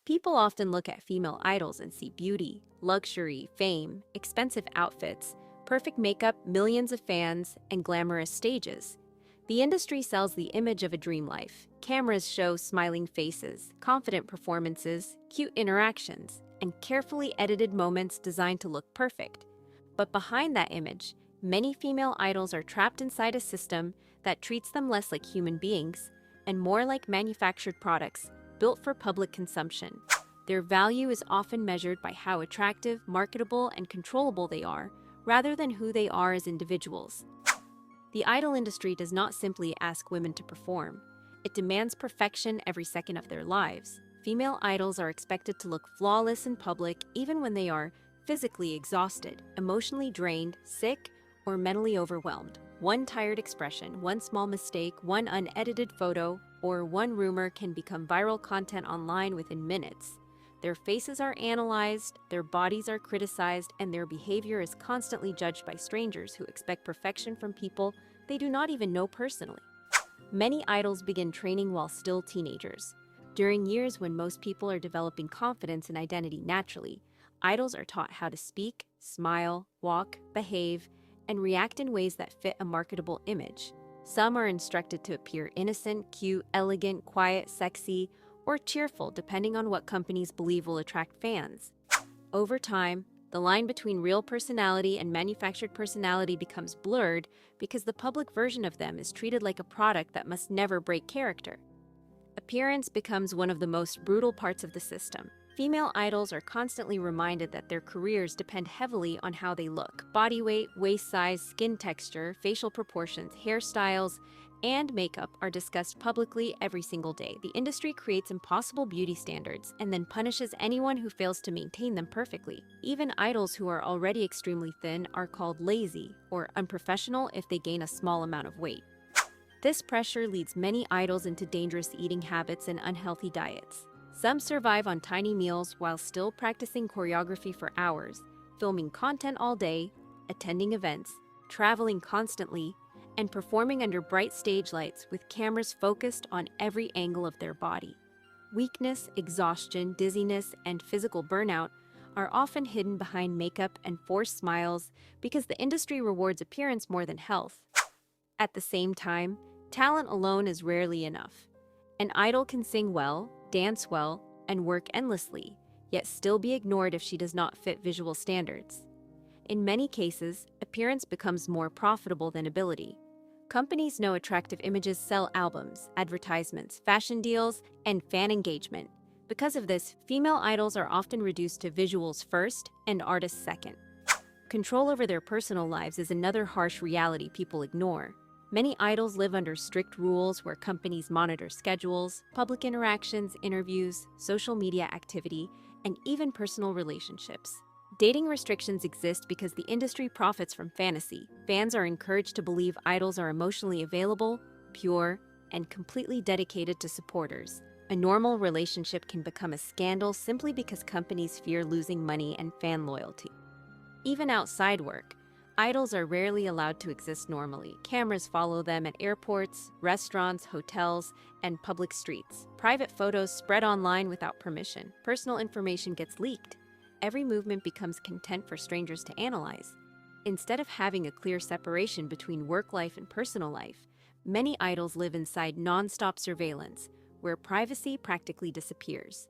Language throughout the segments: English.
People often look at female idols and see beauty, luxury, fame, expensive outfits, perfect makeup, millions of fans, and glamorous stages. The industry sells the image of a dream life. Cameras show smiling faces, confident performances, cute interactions, and carefully edited moments designed to look perfect. But behind that image, many female idols are trapped inside a system that treats them less like human beings and more like manufactured products built for public consumption. Their value is often measured by how attractive, marketable, and controllable they are, rather than who they are as individuals. The idol industry does not simply ask women to perform. It demands perfection every second of their lives. Female idols are expected to look flawless in public even when they are physically exhausted, emotionally drained, sick, or mentally overwhelmed. One tired expression, one small mistake, one unedited photo, or one rumor can become viral content online within minutes. Their faces are analyzed, their bodies are criticized, and their behavior is constantly judged by strangers who expect perfection from people they do not even know personally. Many idols begin training while still teenagers. During years when most people are developing confidence and identity naturally, idols are taught how to speak, smile, walk, behave, and react in ways that fit a marketable image. Some are instructed to appear innocent, cute, elegant, quiet, sexy, or cheerful, depending on what companies believe will attract fans. Over time, the line between real personality and manufactured personality becomes blurred because the public version of them is treated like a product that must never break character. Appearance becomes one of the most brutal parts of the system. Female idols are constantly reminded that their careers depend heavily on how they look. Body weight, waist size, skin texture, facial proportions, hairstyles, and makeup are discussed publicly every single day. The industry creates impossible beauty standards and then punishes anyone who fails to maintain them perfectly. Even idols who are already extremely thin are called lazy or unprofessional if they gain a small amount of weight. This pressure leads many idols into dangerous eating habits and unhealthy diets. Some survive on tiny meals while still practicing choreography for hours, filming content all day, attending events, traveling constantly, and performing under bright stage lights with cameras focused on every angle of their body. Weakness, exhaustion, dizziness, and physical burnout are often hidden behind makeup and forced smiles because the industry rewards appearance more than health. At the same time, talent alone is rarely enough. An idol can sing well, dance well, and work endlessly, yet still be ignored if she does not fit visual standards. In many cases, appearance becomes more profitable than ability. Companies know attractive images sell albums, advertisements, fashion deals, and fan engagement. Because of this, female idols are often reduced to visuals first and artists second. Control over their personal lives is another harsh reality people ignore. Many idols live under strict rules where companies monitor schedules, public interactions, interviews, social media activity, and even personal relationships. Dating restrictions exist because the industry profits from fantasy. Fans are encouraged to believe idols are emotionally available, pure, and completely dedicated to supporters. A normal relationship can become a scandal simply because companies fear losing money and fan loyalty. Even outside work, idols are rarely allowed to exist normally. Cameras follow them at airports, restaurants, hotels, and public streets. Private photos spread online without permission. Personal information gets leaked. Every movement becomes content for strangers to analyze. Instead of having a clear separation between work life and personal life, many idols live inside non-stop surveillance, where privacy practically disappears.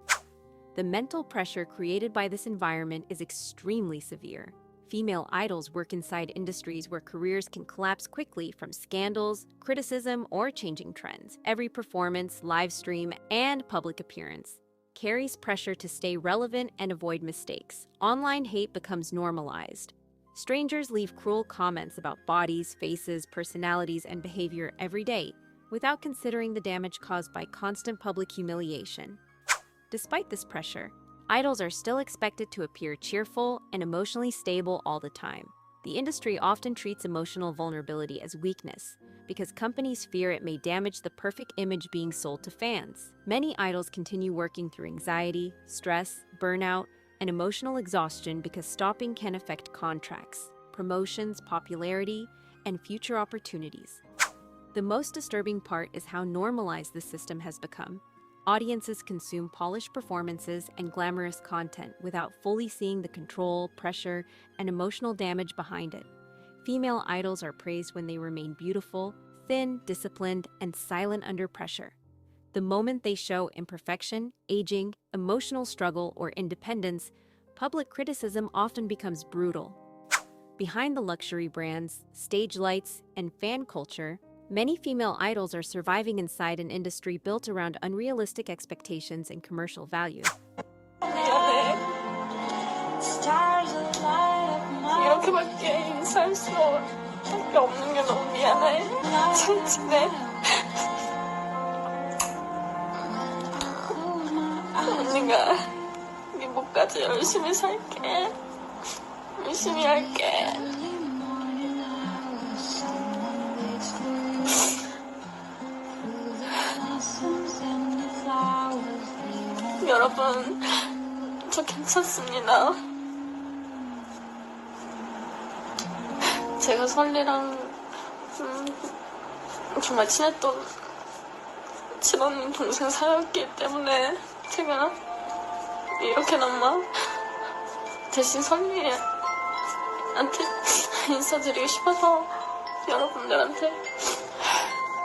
The mental pressure created by this environment is extremely severe. Female idols work inside industries where careers can collapse quickly from scandals, criticism, or changing trends. Every performance, live stream, and public appearance carries pressure to stay relevant and avoid mistakes. Online hate becomes normalized. Strangers leave cruel comments about bodies, faces, personalities, and behavior every day, without considering the damage caused by constant public humiliation. Despite this pressure, idols are still expected to appear cheerful and emotionally stable all the time. The industry often treats emotional vulnerability as weakness, because companies fear it may damage the perfect image being sold to fans. Many idols continue working through anxiety, stress, burnout, and emotional exhaustion because stopping can affect contracts, promotions, popularity, and future opportunities. The most disturbing part is how normalized this system has become. Audiences consume polished performances and glamorous content without fully seeing the control, pressure, and emotional damage behind it. Female idols are praised when they remain beautiful, thin, disciplined, and silent under pressure. The moment they show imperfection, aging, emotional struggle, or independence, public criticism often becomes brutal. Behind the luxury brands, stage lights, and fan culture, many female idols are surviving inside an industry built around unrealistic expectations and commercial value. 이렇게밖에 인사할 수밖에 없는 게 너무 미안해. 진짜. 언니가 네 목까지 열심히 살게. 열심히 할게. 여러분, 저 괜찮습니다. 제가 설리랑 정말 친했던 친언니 동생 사이였기 때문에 제가 이렇게나마 대신 설리한테 인사드리고 싶어서 여러분들한테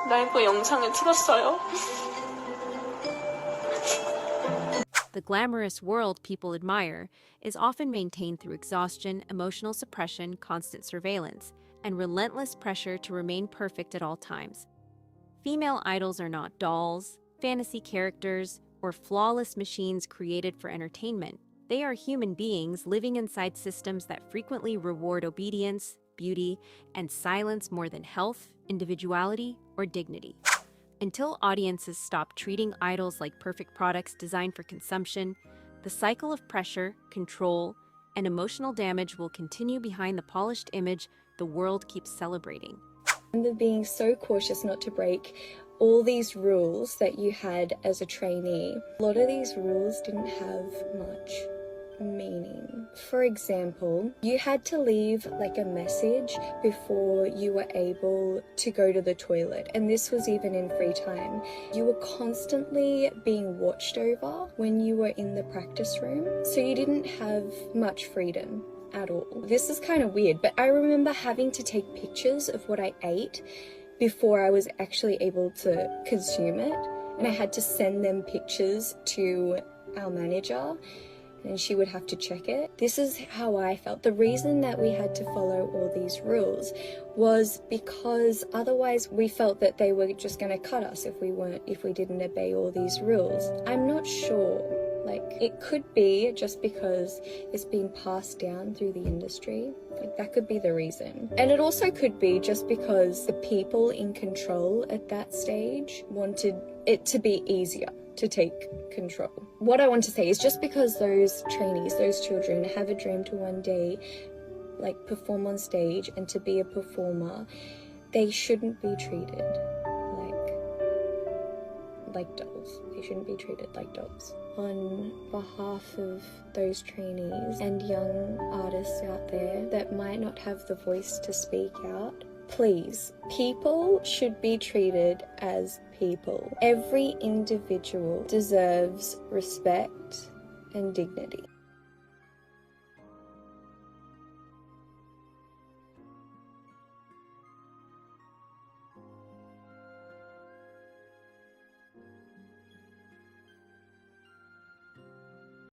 라이브 영상을 틀었어요. The glamorous world people admire is often maintained through exhaustion, emotional suppression, constant surveillance, and relentless pressure to remain perfect at all times. Female idols are not dolls, fantasy characters, or flawless machines created for entertainment. They are human beings living inside systems that frequently reward obedience, beauty, and silence more than health, individuality, or dignity. Until audiences stop treating idols like perfect products designed for consumption, the cycle of pressure, control, and emotional damage will continue behind the polished image the world keeps celebrating. I remember being so cautious not to break all these rules that you had as a trainee. A lot of these rules didn't have much meaning. For example, you had to leave like a message before you were able to go to the toilet, and this was even in free time. You were constantly being watched over when you were in the practice room, so you didn't have much freedom at all. This is kind of weird, but I remember having to take pictures of what I ate before I was actually able to consume it, and I had to send them pictures to our manager, and she would have to check it. This is how I felt. The reason that we had to follow all these rules was because otherwise we felt that they were just going to cut us if we didn't obey all these rules. I'm not sure. Like, it could be just because it's been passed down through the industry. Like, that could be the reason. And it also could be just because the people in control at that stage wanted it to be easier to take control. What I want to say is just because those trainees, those children have a dream to one day like perform on stage and to be a performer, they shouldn't be treated like dolls. They shouldn't be treated like dolls. On behalf of those trainees and young artists out there that might not have the voice to speak out, please, people should be treated as people. Every individual deserves respect and dignity.